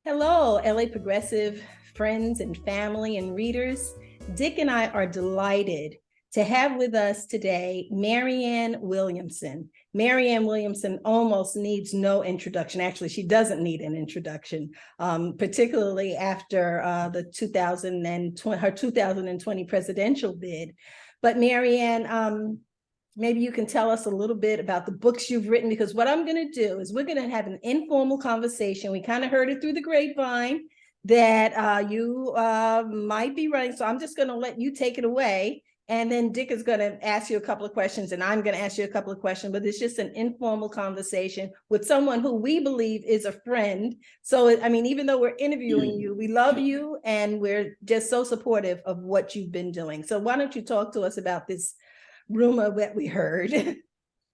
Hello, LA Progressive friends and family and readers. Dick and I are delighted to have with us today Marianne Williamson. Marianne Williamson almost needs no introduction. Actually, she doesn't need an introduction, particularly after the 2020 presidential bid. But Marianne, maybe you can tell us a little bit about the books you've written, because what I'm going to do is we're going to have an informal conversation. We kind of heard it through the grapevine that you might be running. So I'm just going to let you take it away. And then Dick is going to ask you a couple of questions and I'm going to ask you a couple of questions, but it's just an informal conversation with someone who we believe is a friend. So, I mean, even though we're interviewing you, we love you and we're just so supportive of what you've been doing. So why don't you talk to us about this rumor that we heard?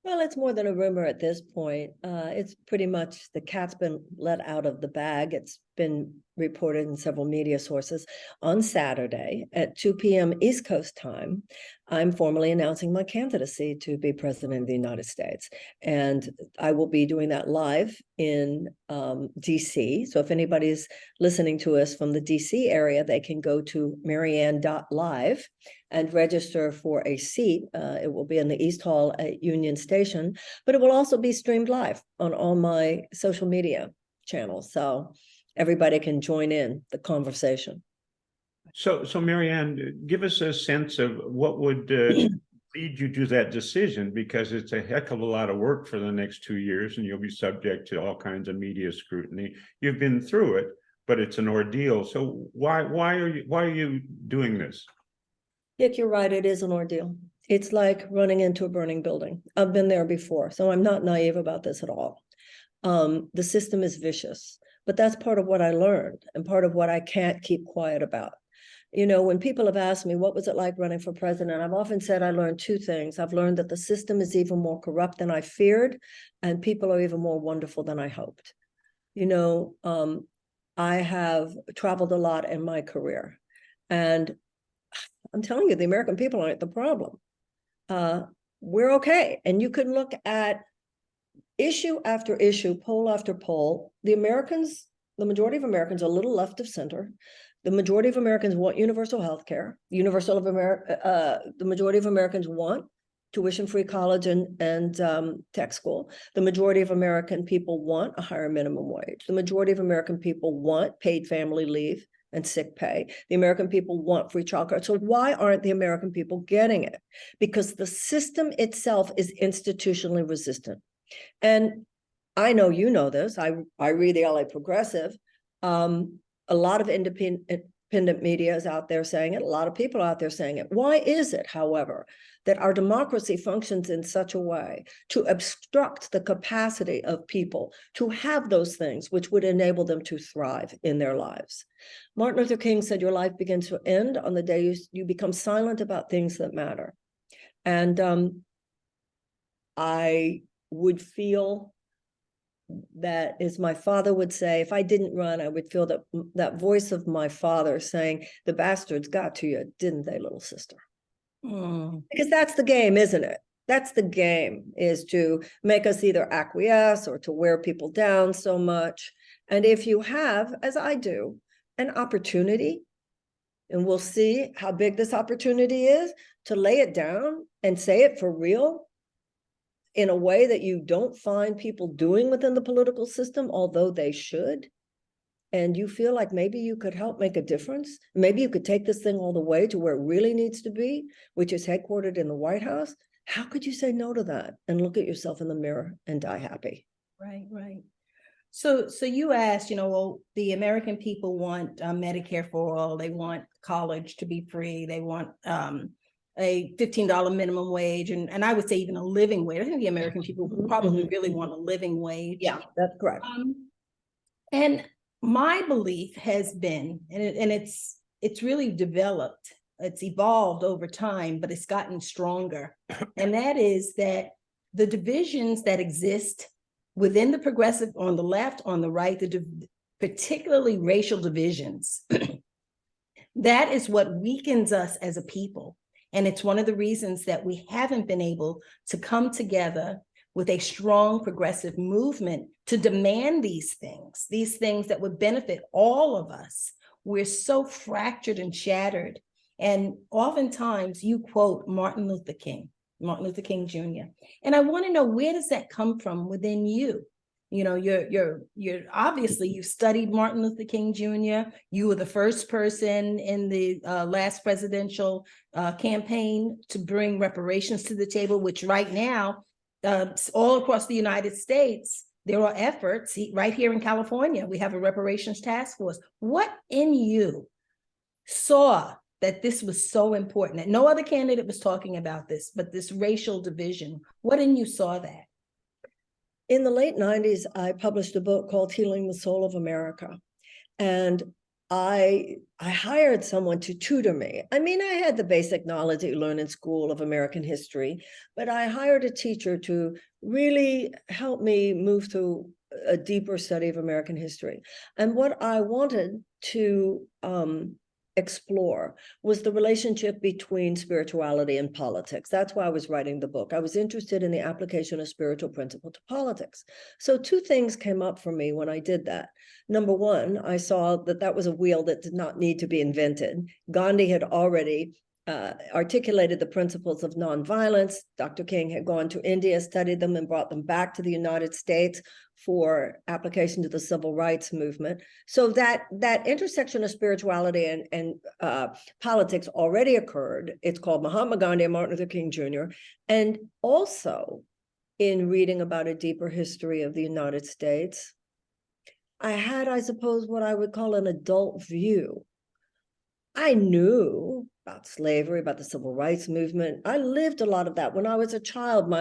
Well, it's more than a rumor at this point. It's pretty much the cat's been let out of the bag. It's been reported in several media sources. On Saturday at 2 p.m. East Coast time, I'm formally announcing my candidacy to be president of the United States. And I will be doing that live in DC. So if anybody's listening to us from the DC area, they can go to marianne.live and register for a seat. It will be in the East Hall at Union Station, but it will also be streamed live on all my social media channels. So everybody can join in the conversation. So Marianne, give us a sense of what would lead you to that decision, because it's a heck of a lot of work for the next 2 years and you'll be subject to all kinds of media scrutiny. You've been through it, but it's an ordeal. So why are you doing this? Dick, you're right. It is an ordeal. It's like running into a burning building. I've been there before, so I'm not naive about this at all. The system is vicious, but that's part of what I learned and part of what I can't keep quiet about. You know, when people have asked me, what was it like running for president? I've often said I learned two things. I've learned that the system is even more corrupt than I feared, and people are even more wonderful than I hoped. You know, I have traveled a lot in my career, and I'm telling you, the American people aren't the problem. We're okay. And you can look at issue after issue, poll after poll. The majority of Americans are a little left of center. The majority of Americans want universal health care. The majority of Americans want tuition-free college and tech school. The majority of American people want a higher minimum wage. The majority of American people want paid family leave and sick pay. The American people want free childcare. So why aren't the American people getting it? Because the system itself is institutionally resistant. And I know you know this. I read the LA Progressive. A lot of independent media is out there saying it. A lot of people out there saying it. Why is it, however, that our democracy functions in such a way to obstruct the capacity of people to have those things which would enable them to thrive in their lives? Martin Luther King said, your life begins to end on the day you become silent about things that matter. And I would feel that, as my father would say, if I didn't run, I would feel that voice of my father saying, the bastards got to you, didn't they, little sister? Because that's the game, isn't it? That's the game, is to make us either acquiesce or to wear people down so much. And if you have, as I do, an opportunity, and we'll see how big this opportunity is, to lay it down and say it for real, in a way that you don't find people doing within the political system, although they should, and you feel like maybe you could help make a difference, maybe you could take this thing all the way to where it really needs to be, which is headquartered in the White House, how could you say no to that and look at yourself in the mirror and die happy? Right. So you asked, well, the American people want Medicare for all. They want college to be free. They want a $15 minimum wage, and I would say even a living wage. I think the American people probably really want a living wage. Yeah, that's correct. And my belief has been, and it's really developed, it's evolved over time, but it's gotten stronger. And that is that the divisions that exist within the progressive, on the left, on the right, particularly racial divisions, that is what weakens us as a people. And it's one of the reasons that we haven't been able to come together with a strong progressive movement to demand these things that would benefit all of us. We're so fractured and shattered. And oftentimes you quote Martin Luther King Jr. And I want to know, where does that come from within you? You know, you're obviously, you studied Martin Luther King Jr. You were the first person in the last presidential campaign to bring reparations to the table, which right now, all across the United States, there are efforts. Right here in California, we have a reparations task force. What in you saw that this was so important, that no other candidate was talking about this, but this racial division? What in you saw that? In the late 90s, I published a book called Healing the Soul of America. And I hired someone to tutor me. I mean, I had the basic knowledge that you learn in school of American history, but I hired a teacher to really help me move through a deeper study of American history. And what I wanted to explore was the relationship between spirituality and politics. That's why I was writing the book. I was interested in the application of spiritual principle to politics. So two things came up for me when I did that. Number one, I saw that that was a wheel that did not need to be invented. Gandhi had already articulated the principles of nonviolence. Dr. King had gone to India, studied them, and brought them back to the United States for application to the civil rights movement. So that intersection of spirituality and politics already occurred. It's called Mahatma Gandhi and Martin Luther King Jr. And also, in reading about a deeper history of the United States, I had, I suppose, what I would call an adult view. I knew about slavery, about the civil rights movement. I lived a lot of that when I was a child.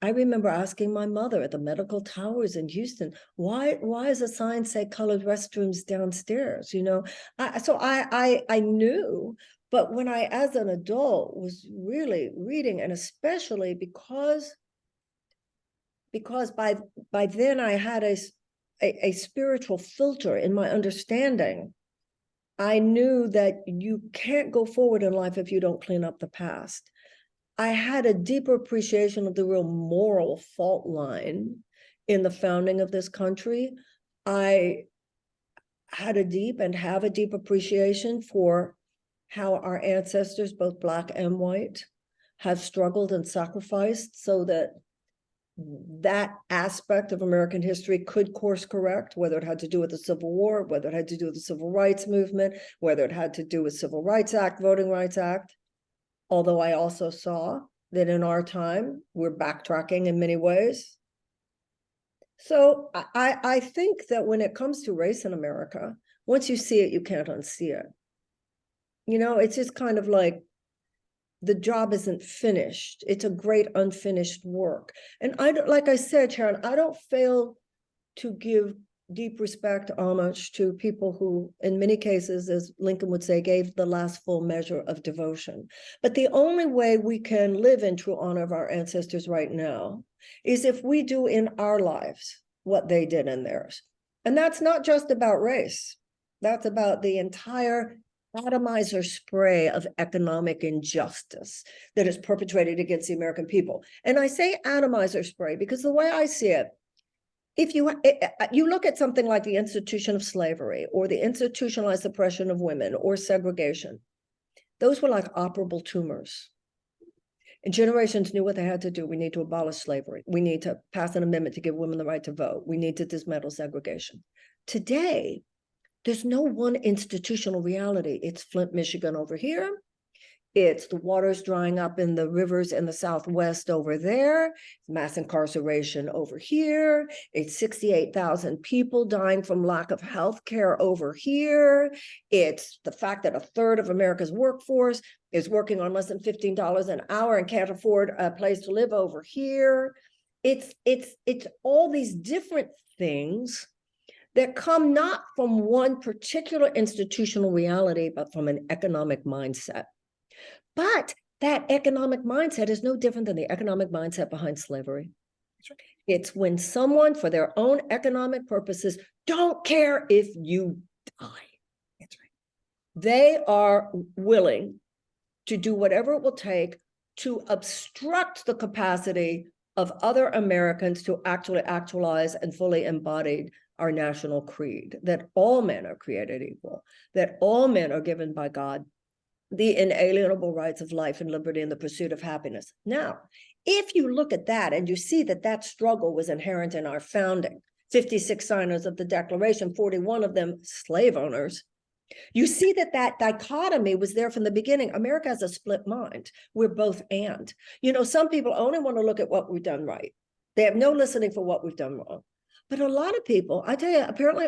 I remember asking my mother at the medical towers in Houston, why does a sign say colored restrooms downstairs? You know, I knew, but when I, as an adult, was really reading, and especially because by then I had a spiritual filter in my understanding. I knew that you can't go forward in life if you don't clean up the past. I had a deeper appreciation of the real moral fault line in the founding of this country. I had a deep and have a deep appreciation for how our ancestors, both Black and white, have struggled and sacrificed so that that aspect of American history could course correct, whether it had to do with the Civil War, whether it had to do with the Civil Rights Movement, whether it had to do with Civil Rights Act, Voting Rights Act. Although I also saw that in our time, we're backtracking in many ways. So I think that when it comes to race in America, once you see it, you can't unsee it. You know, it's just kind of like, the job isn't finished. It's a great unfinished work. And like I said, Sharon, I don't fail to give deep respect, homage to people who, in many cases, as Lincoln would say, gave the last full measure of devotion. But the only way we can live in true honor of our ancestors right now is if we do in our lives what they did in theirs. And that's not just about race. That's about the entire atomizer spray of economic injustice that is perpetrated against the American people. And I say atomizer spray because the way I see it, if you look at something like the institution of slavery or the institutionalized oppression of women or segregation, those were like operable tumors. And generations knew what they had to do. We need to abolish slavery. We need to pass an amendment to give women the right to vote. We need to dismantle segregation. Today, there's no one institutional reality. It's Flint, Michigan over here. It's the waters drying up in the rivers in the Southwest over there. Mass incarceration over here. It's 68,000 people dying from lack of health care over here. It's the fact that a third of America's workforce is working on less than $15 an hour and can't afford a place to live over here. It's all these different things that come not from one particular institutional reality, but from an economic mindset. But that economic mindset is no different than the economic mindset behind slavery. That's right. It's when someone, for their own economic purposes, don't care if you die. That's right. They are willing to do whatever it will take to obstruct the capacity of other Americans to actually actualize and fully embody our national creed, that all men are created equal, that all men are given by God the inalienable rights of life and liberty and the pursuit of happiness. Now, if you look at that and you see that that struggle was inherent in our founding, 56 signers of the Declaration, 41 of them slave owners, you see that that dichotomy was there from the beginning. America has a split mind. We're both and. You know, some people only want to look at what we've done right. They have no listening for what we've done wrong. But a lot of people, I tell you, apparently,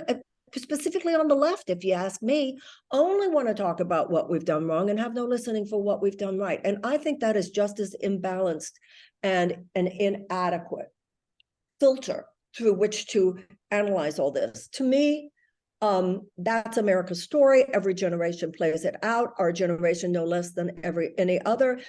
specifically on the left, if you ask me, only want to talk about what we've done wrong and have no listening for what we've done right. And I think that is just as imbalanced and an inadequate filter through which to analyze all this. To me, that's America's story. Every generation plays it out. Our generation, no less than any other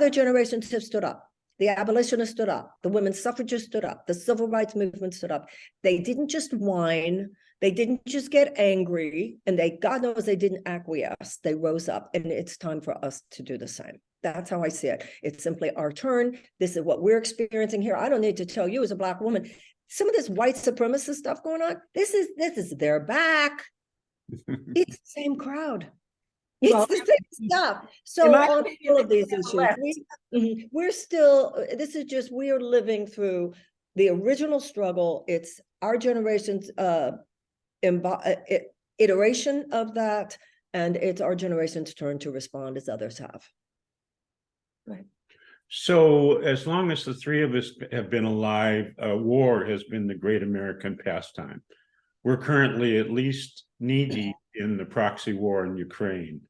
generations have stood up. The abolitionists stood up. The women's suffragists stood up. The civil rights movement stood up. They didn't just whine. They didn't just get angry, and God knows they didn't acquiesce. They rose up, and it's time for us to do the same. That's how I see it. It's simply our turn. This is what we're experiencing here. I don't need to tell you as a Black woman, some of this white supremacist stuff going on, this is their back. It's the same crowd. It's the same stuff. So on all of these issues, we're still, we are living through the original struggle. It's our generation's iteration of that, and it's our generation's turn to respond as others have. Right. So as long as the three of us have been alive, war has been the great American pastime. We're currently at least knee-deep in the proxy war in Ukraine.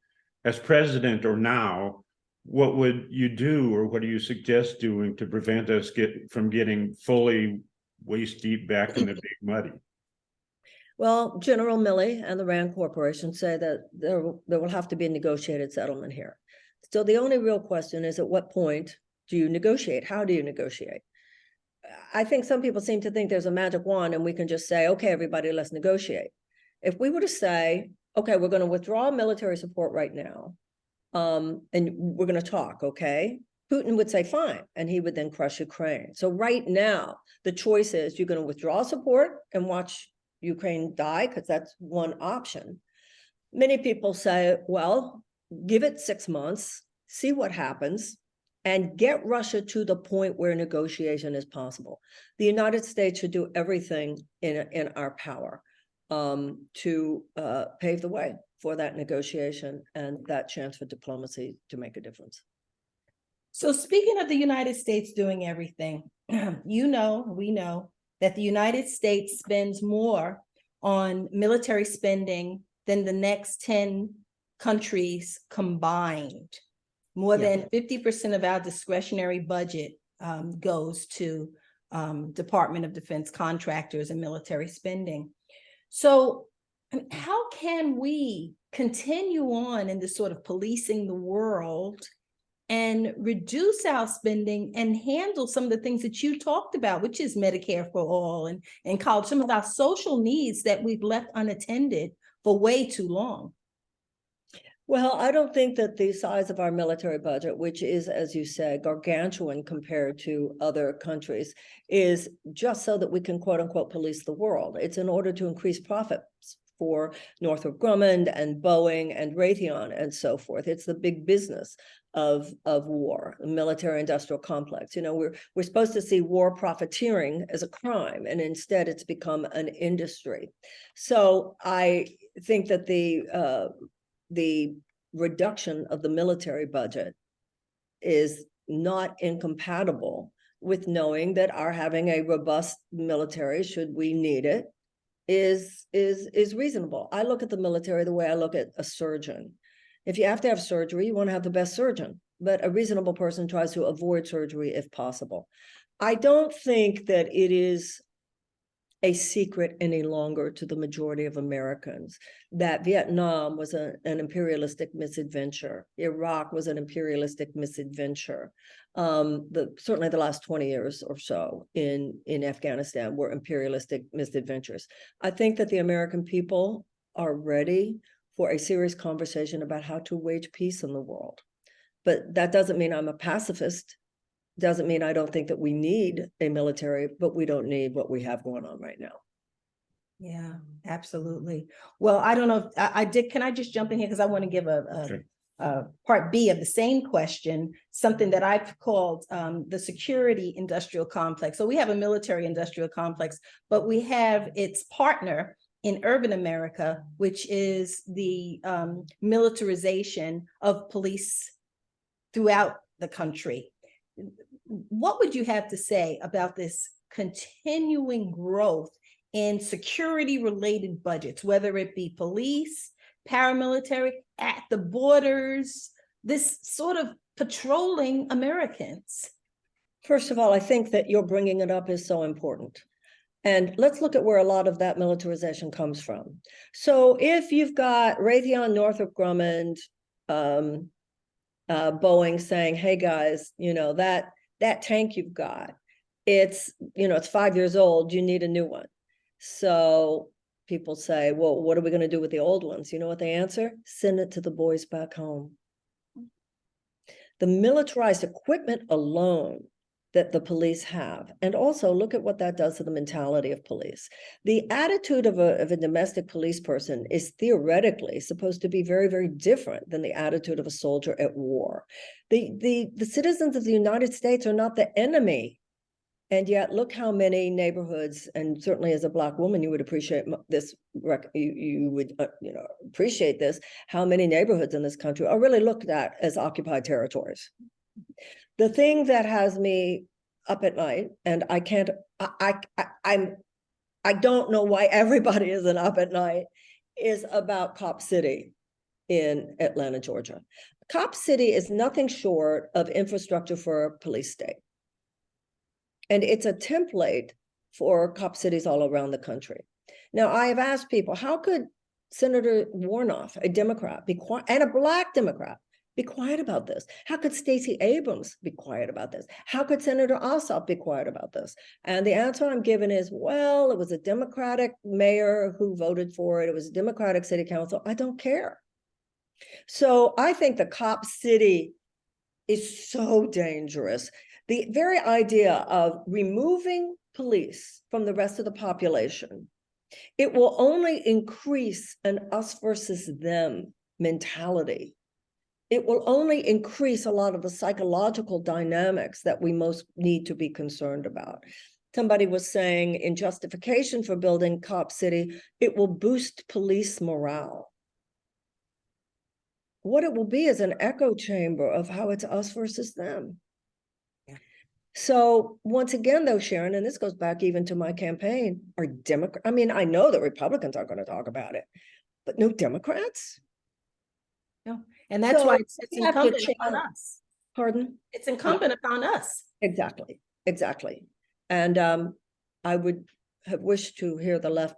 As president or now, what would you do, or what do you suggest doing to prevent us from getting fully waist-deep back in the big muddy? Well, General Milley and the Rand Corporation say that there will have to be a negotiated settlement here. So the only real question is, at what point do you negotiate? How do you negotiate? I think some people seem to think there's a magic wand and we can just say, okay, everybody, let's negotiate. If we were to say, okay, we're going to withdraw military support right now, and we're going to talk, okay? Putin would say, fine, and he would then crush Ukraine. So right now, the choice is you're going to withdraw support and watch Ukraine die, because that's one option. Many people say, well, give it 6 months, see what happens, and get Russia to the point where negotiation is possible. The United States should do everything in our power to pave the way for that negotiation and that chance for diplomacy to make a difference. So speaking of the United States doing everything, we know that the United States spends more on military spending than the next 10 countries combined. More than 50% of our discretionary budget goes to Department of Defense contractors and military spending. So how can we continue on in this sort of policing the world and reduce our spending and handle some of the things that you talked about, which is Medicare for all and college, some of our social needs that we've left unattended for way too long? Well, I don't think that the size of our military budget, which is, as you said, gargantuan compared to other countries, is just so that we can, quote unquote, police the world. It's in order to increase profits for Northrop Grumman and Boeing and Raytheon and so forth. It's the big business of war, the military industrial complex. You know, we're supposed to see war profiteering as a crime, and instead it's become an industry. So I think that the reduction of the military budget is not incompatible with knowing that our having a robust military, should we need it, is reasonable. I look at the military the way I look at a surgeon. If you have to have surgery, you want to have the best surgeon, but a reasonable person tries to avoid surgery if possible. I don't think that it is a secret any longer to the majority of Americans that Vietnam was an imperialistic misadventure. Iraq was an imperialistic misadventure. Certainly the last 20 years or so in Afghanistan were imperialistic misadventures. I think that the American people are ready for a serious conversation about how to wage peace in the world. But that doesn't mean I'm a pacifist. Doesn't mean I don't think that we need a military, but we don't need what we have going on right now. Yeah, absolutely. Well, I don't know if I did, can I just jump in here? Because I want to give Sure. a part B of the same question, something that I've called the security industrial complex. So we have a military industrial complex, but we have its partner in urban America, which is the militarization of police throughout the country. What would you have to say about this continuing growth in security related budgets, whether it be police, paramilitary, at the borders, this sort of patrolling Americans? First of all, I think that you're bringing it up is so important. And let's look at where a lot of that militarization comes from. So if you've got Raytheon, Northrop Grumman, Boeing saying, hey guys, that tank you've got, it's 5 years old, you need a new one. So people say, well, what are we going to do with the old ones? You know what they answer? Send it to the boys back home. The militarized equipment alone that the police have, and also look at what that does to the mentality of police. The attitude of a domestic police person is theoretically supposed to be very, very different than the attitude of a soldier at war. The citizens of the United States are not the enemy. And yet, look how many neighborhoods, and certainly as a Black woman, you would appreciate this. You would, appreciate this. How many neighborhoods in this country are really looked at as occupied territories? The thing that has me up at night, and I can't, I don't know why everybody isn't up at night, is about Cop City in Atlanta, Georgia. Cop City is nothing short of infrastructure for a police state. And it's a template for cop cities all around the country. Now, I have asked people, how could Senator Warnock, a Democrat, be quiet, and a Black Democrat, be quiet about this? How could Stacey Abrams be quiet about this? How could Senator Ossoff be quiet about this? And the answer I'm given is, well, it was a Democratic mayor who voted for it. It was a Democratic city council. I don't care. So I think the cop city is so dangerous. The very idea of removing police from the rest of the population, it will only increase an us versus them mentality. It will only increase a lot of the psychological dynamics that we most need to be concerned about. Somebody was saying in justification for building Cop City, it will boost police morale. What it will be is an echo chamber of how it's us versus them. So once again, though, Sharon, and this goes back even to my campaign, are Democrats, I mean, I know that Republicans aren't going to talk about it, but no Democrats? No, and that's So why it's we have to incumbent upon channel- us. Pardon? It's incumbent upon us. Exactly, exactly. And I would have wished to hear the left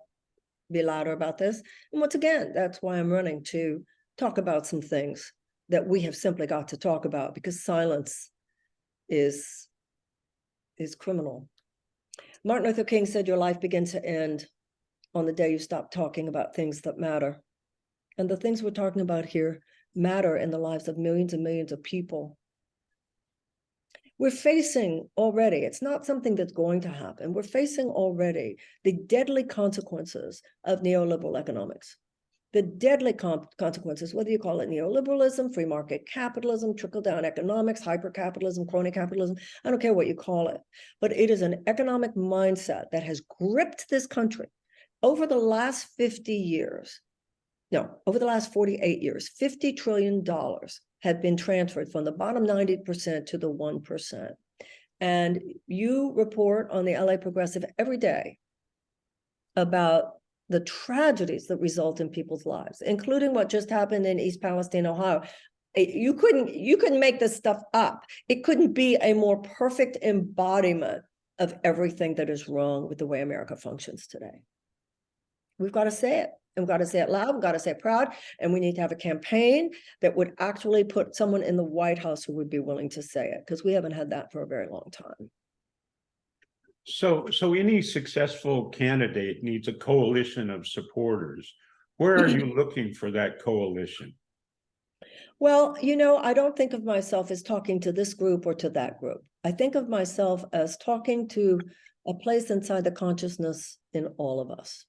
be louder about this. And once again, that's why I'm running, to talk about some things that we have simply got to talk about, because silence is criminal. Martin Luther King said, your life begins to end on the day you stop talking about things that matter. And the things we're talking about here matter in the lives of millions and millions of people. We're facing already, it's not something that's going to happen, we're facing already the deadly consequences of neoliberal economics. The deadly consequences, whether you call it neoliberalism, free market capitalism, trickle-down economics, hyper-capitalism, crony capitalism, I don't care what you call it, but it is an economic mindset that has gripped this country over the last 50 years. No, over the last 48 years, $50 trillion have been transferred from the bottom 90% to the 1%. And you report on the LA Progressive every day about the tragedies that result in people's lives, including what just happened in East Palestine, Ohio. You couldn't make this stuff up. It couldn't be a more perfect embodiment of everything that is wrong with the way America functions today. We've got to say it. And we've got to say it loud, we've got to say it proud, and we need to have a campaign that would actually put someone in the White House who would be willing to say it, because we haven't had that for a very long time. So any successful candidate needs a coalition of supporters. Where are you looking for that coalition? Well, I don't think of myself as talking to this group or to that group. I think of myself as talking to a place inside the consciousness in all of us.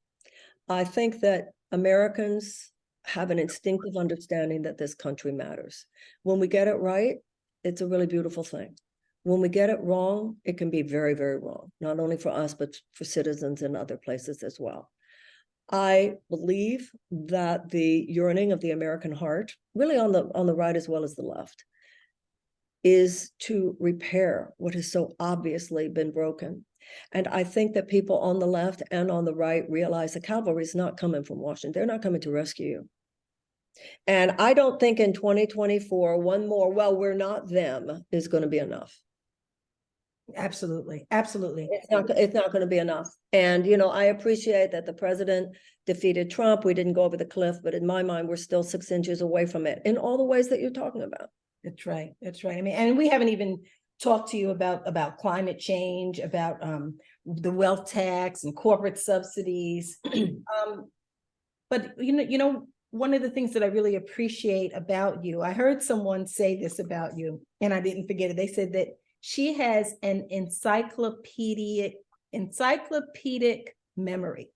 I think that Americans have an instinctive understanding that this country matters. When we get it right, it's a really beautiful thing. When we get it wrong, it can be very, very wrong, not only for us, but for citizens in other places as well. I believe that the yearning of the American heart, really on the right as well as the left, is to repair what has so obviously been broken. And I think that people on the left and on the right realize the cavalry is not coming from Washington. They're not coming to rescue you. And I don't think in 2024, one more, well, we're not them, is going to be enough. Absolutely, absolutely. It's not going to be enough. And, I appreciate that the president defeated Trump. We didn't go over the cliff, but in my mind, we're still 6 inches away from it in all the ways that you're talking about. That's right. That's right. I mean, and we haven't even talked to you about climate change, about the wealth tax and corporate subsidies. But one of the things that I really appreciate about you, I heard someone say this about you, and I didn't forget it. They said that she has an encyclopedic memory,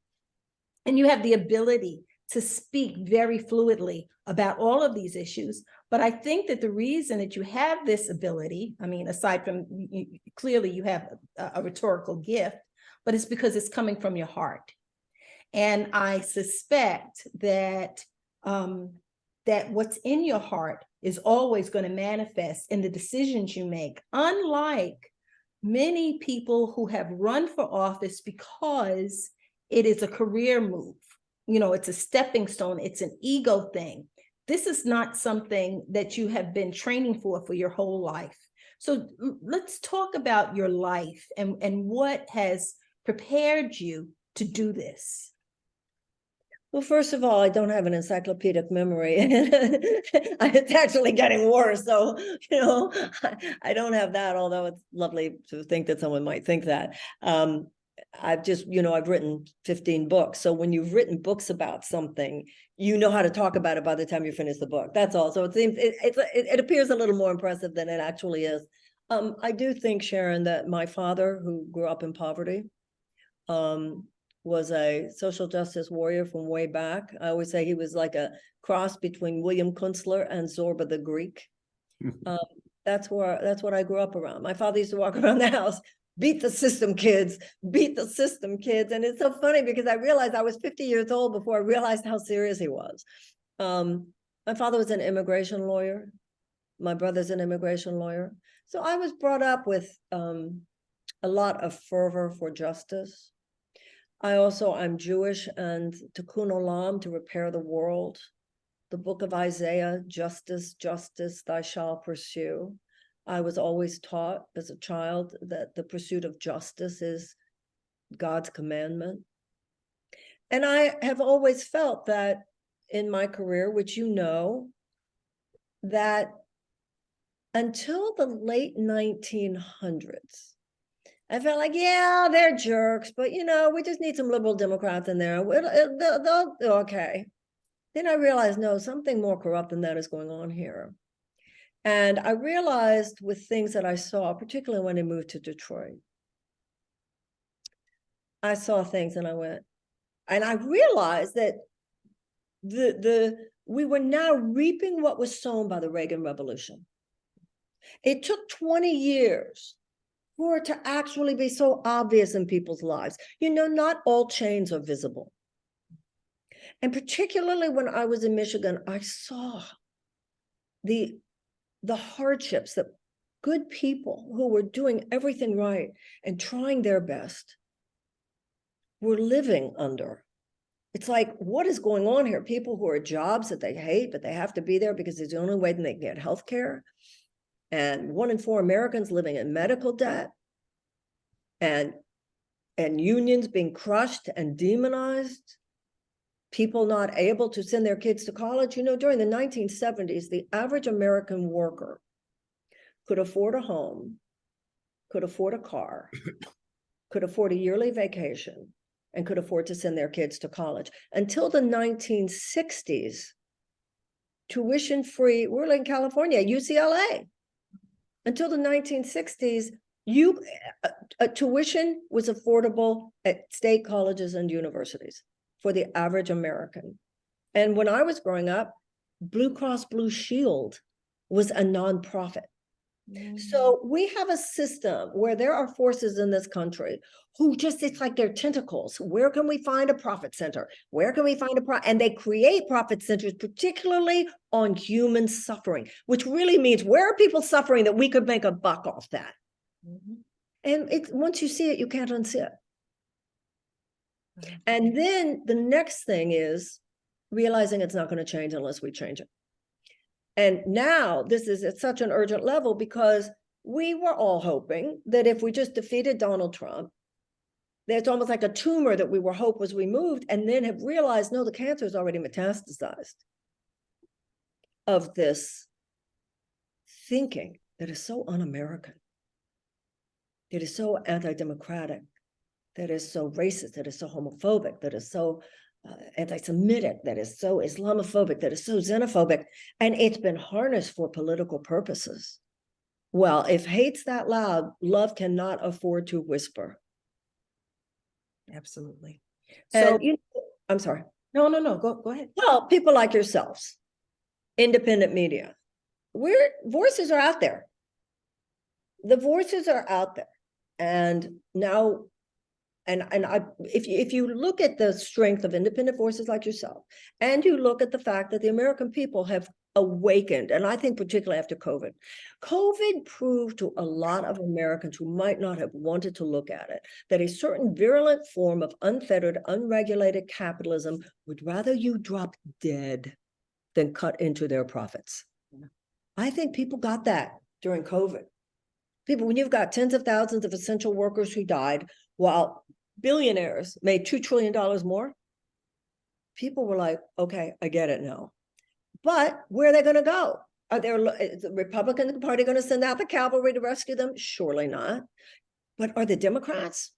and you have the ability to speak very fluidly about all of these issues. But I think that the reason that you have this ability, I mean, aside from clearly you have a rhetorical gift, but it's because it's coming from your heart. And I suspect that that what's in your heart is always going to manifest in the decisions you make, unlike many people who have run for office because it is a career move. It's a stepping stone. It's an ego thing. This is not something that you have been training for your whole life. So let's talk about your life and what has prepared you to do this. Well, first of all, I don't have an encyclopedic memory. It's actually getting worse. So, I don't have that, although it's lovely to think that someone might think that. I've written 15 books. So when you've written books about something, you know how to talk about it by the time you finish the book. That's all. So it seems it appears a little more impressive than it actually is. I do think, Sharon, that my father, who grew up in poverty, was a social justice warrior from way back. I always say he was like a cross between William Kunstler and Zorba the Greek. That's what I grew up around. My father used to walk around the house, beat the system, kids, beat the system, kids. And it's so funny because I realized I was 50 years old before I realized how serious he was. My father was an immigration lawyer. My brother's an immigration lawyer. So I was brought up with a lot of fervor for justice. I'm Jewish, and Tikkun Olam, to repair the world. The book of Isaiah, justice, justice, thou shalt pursue. I was always taught as a child that the pursuit of justice is God's commandment. And I have always felt that in my career, which that until the late 1900s, I felt like, yeah, they're jerks, but we just need some liberal Democrats in there. They'll okay. Then I realized, no, something more corrupt than that is going on here. And I realized with things that I saw, particularly when I moved to Detroit, I saw things and I realized that we were now reaping what was sown by the Reagan Revolution. It took 20 years for it to actually be so obvious in people's lives. Not all chains are visible. And particularly when I was in Michigan, I saw the hardships that good people who were doing everything right and trying their best were living under. It's like, what is going on here? People who are jobs that they hate, but they have to be there because it's the only way they can get health care. And 1 in 4 Americans living in medical debt, and unions being crushed and demonized, people not able to send their kids to college. During the 1970s, the average American worker could afford a home, could afford a car, could afford a yearly vacation, and could afford to send their kids to college. Until the 1960s, tuition-free, we're in California, UCLA. Until the 1960s, tuition was affordable at state colleges and universities for the average American. And when I was growing up, Blue Cross Blue Shield was a nonprofit. So we have a system where there are forces in this country who just, it's like they're tentacles. Where can we find a profit center? Where can we find and they create profit centers, particularly on human suffering, which really means where are people suffering that we could make a buck off that? And once you see it, you can't unsee it. And then the next thing is realizing it's not going to change unless we change it. And now this is at such an urgent level because we were all hoping that if we just defeated Donald Trump, it's almost like a tumor that we were hope was removed, and then have realized, no, the cancer is already metastasized of this thinking that is so un-American, that is so anti-democratic, that is so racist, that is so homophobic, that is so anti-Semitic, that is so Islamophobic, that is so xenophobic, and it's been harnessed for political purposes. Well, if hate's that loud, love cannot afford to whisper. Absolutely. So, So I'm sorry. no, go ahead. Well, people like yourselves, independent media, voices are out there. The voices are out there, and now. If you look at the strength of independent voices like yourself, and you look at the fact that the American people have awakened, and I think particularly after COVID proved to a lot of Americans who might not have wanted to look at it, that a certain virulent form of unfettered, unregulated capitalism would rather you drop dead than cut into their profits. I think people got that during COVID. People, when you've got tens of thousands of essential workers who died, while billionaires made $2 trillion more, people were like, okay, I get it now. But where are they going to go? Is the Republican Party going to send out the cavalry to rescue them? Surely not. But are the Democrats?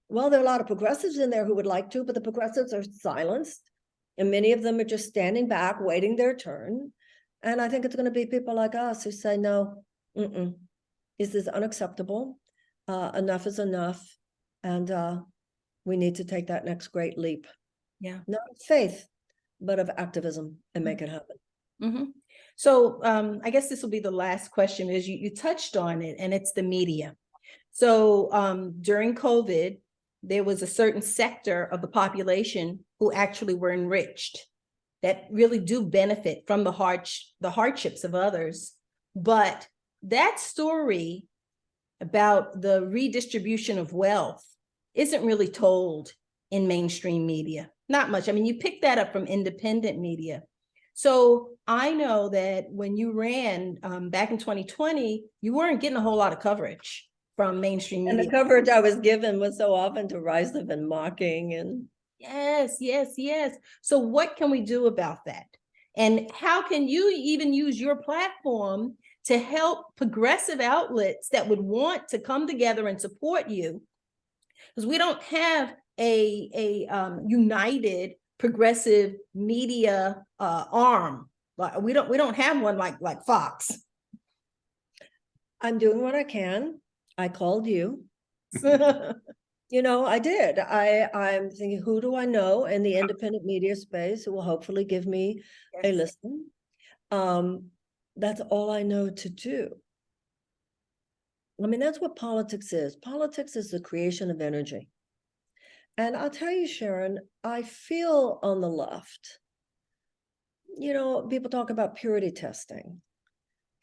Well, there are a lot of progressives in there who would like to, but the progressives are silenced. And many of them are just standing back, waiting their turn. And I think it's going to be people like us who say, no, this is unacceptable. Enough is enough. And we need to take that next great leap. Yeah. Not of faith, but of activism, and make it happen. So I guess this will be the last question, is you touched on it, and it's the media. So during COVID, there was a certain sector of the population who actually were enriched, that really do benefit from the hardships of others. But that story about the redistribution of wealth isn't really told in mainstream media. Not much. I mean, you pick that up from independent media. So I know that when you ran back in 2020, you weren't getting a whole lot of coverage from mainstream media. And the coverage I was given was so often derisive and mocking. And yes. So what can we do about that? And how can you even use your platform to help progressive outlets that would want to come together and support you? Because we don't have a united progressive media arm. Like we don't have one like Fox. I'm doing what I can. I called you. I did. I'm thinking, who do I know in the independent media space who will hopefully give me a listen? That's all I know to do. I mean, that's what politics is. Politics is the creation of energy. And I'll tell you, Sharon, I feel on the left, people talk about purity testing.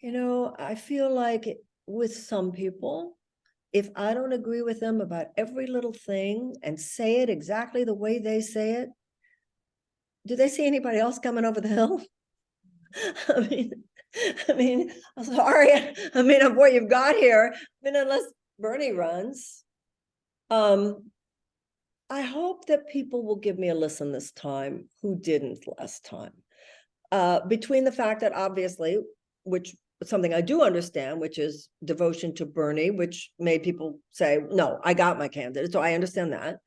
I feel like with some people, if I don't agree with them about every little thing and say it exactly the way they say it, do they see anybody else coming over the hill? I mean, I'm sorry. Of what you've got here. Unless Bernie runs, I hope that people will give me a listen this time who didn't last time. Between the fact that obviously, which something I do understand, which is devotion to Bernie, which made people say, no, I got my candidate. So I understand that.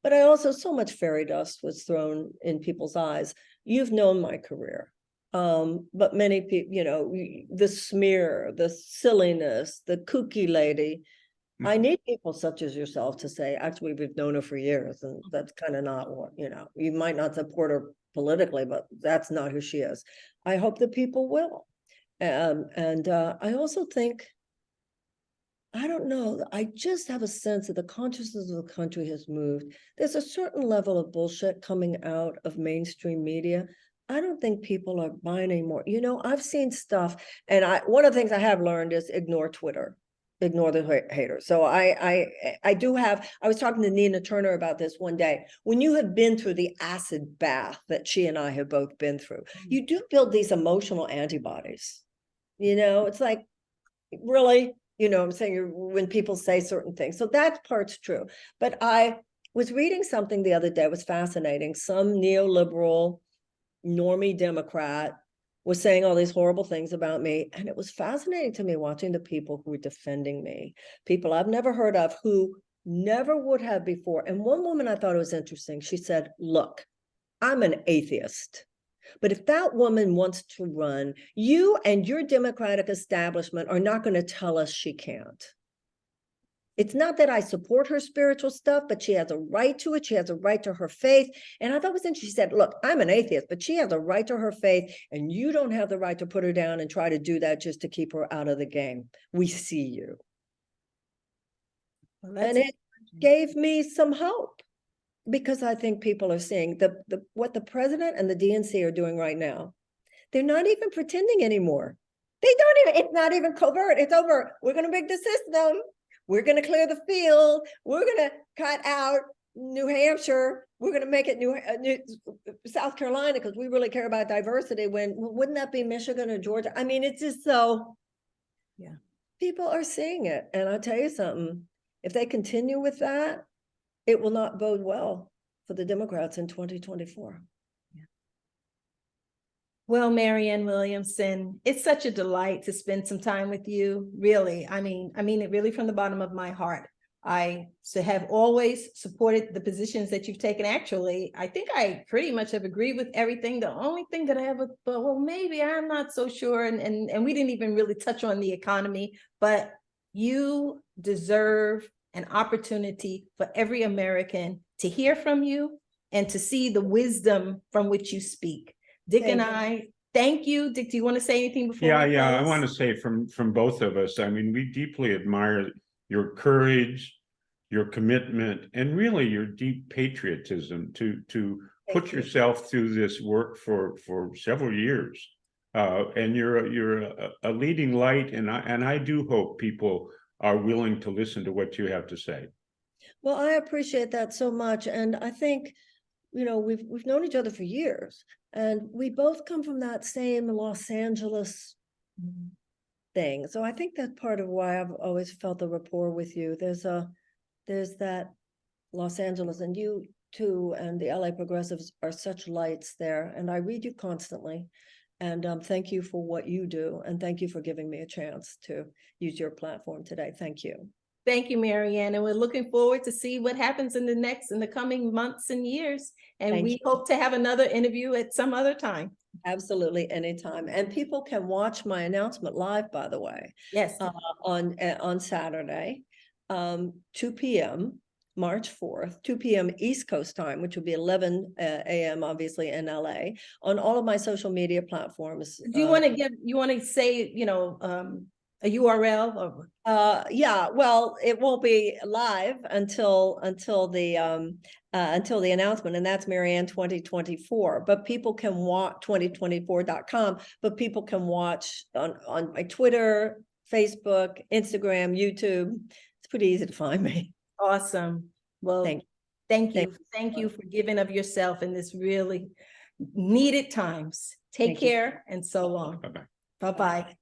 But I also, so much fairy dust was thrown in people's eyes. You've known my career. But many people, you know, the smear, the silliness, the kooky lady. I need people such as yourself to say, actually, we've known her for years, and that's kind of not what, you know, you might not support her politically, but that's not who she is. I hope that people will. I also think, I don't know, I just have a sense that the consciousness of the country has moved. There's a certain level of bullshit coming out of mainstream media. I don't think people are buying anymore. You know, I've seen stuff, and one of the things I have learned is ignore Twitter, ignore the haters. So I was talking to Nina Turner about this one day. When you have been through the acid bath that she and I have both been through, you do build these emotional antibodies. You know, it's like, really, you know, I'm saying, when people say certain things. So that part's true. But I was reading something the other day, it was fascinating. Some neoliberal normie Democrat was saying all these horrible things about me. And it was fascinating to me watching the people who were defending me, people I've never heard of, who never would have before. And one woman, I thought it was interesting. She said, look, I'm an atheist. But if that woman wants to run, you and your Democratic establishment are not going to tell us she can't. It's not that I support her spiritual stuff, but she has a right to it. She has a right to her faith. And I thought it was interesting. She said, look, I'm an atheist, but she has a right to her faith, and you don't have the right to put her down and try to do that just to keep her out of the game. We see you. Well, and it gave me some hope, because I think people are seeing what the president and the DNC are doing right now. They're not even pretending anymore. They don't even, it's not even covert. It's over. We're going to make the system. We're going to clear the field. We're going to cut out New Hampshire. We're going to make it New South Carolina, because we really care about diversity. Wouldn't that be Michigan or Georgia? I mean, it's just so, yeah, people are seeing it. And I'll tell you something, if they continue with that, it will not bode well for the Democrats in 2024. Yeah. Well, Marianne Williamson, it's such a delight to spend some time with you. Really, I mean it really from the bottom of my heart. I have always supported the positions that you've taken. Actually, I think I pretty much have agreed with everything. The only thing that I have, well, maybe I'm not so sure. And we didn't even really touch on the economy, but you deserve an opportunity for every American to hear from you and to see the wisdom from which you speak. Dick and I thank you. Dick, do you want to say anything before? Yeah, I want to say from both of us, I mean, we deeply admire your courage, your commitment, and really your deep patriotism to put yourself through this work for several years. And you're a leading light, and I do hope people are willing to listen to what you have to say. Well, I appreciate that so much. And I think, you know, we've known each other for years, and we both come from that same Los Angeles thing. So I think that's part of why I've always felt the rapport with you. There's that Los Angeles, and you too, and the LA Progressives are such lights there. And I read you constantly. And thank you for what you do. And thank you for giving me a chance to use your platform today. Thank you. Thank you, Marianne. And we're looking forward to see what happens in the coming months and years. And we hope to have another interview at some other time. Absolutely, anytime. And people can watch my announcement live, by the way. Yes. On Saturday, 2 p.m. March 4th, 2 p.m. East Coast time, which will be 11 a.m. obviously in LA, on all of my social media platforms. Do you want to say, you know, a URL? Or? Yeah, well, it won't be live until the announcement, and that's Marianne 2024. But people can watch 2024.com, but people can watch on my Twitter, Facebook, Instagram, YouTube. It's pretty easy to find me. Awesome. Well, thank you for giving of yourself in this really needed times. Take care, and so long. Bye-bye. Bye-bye.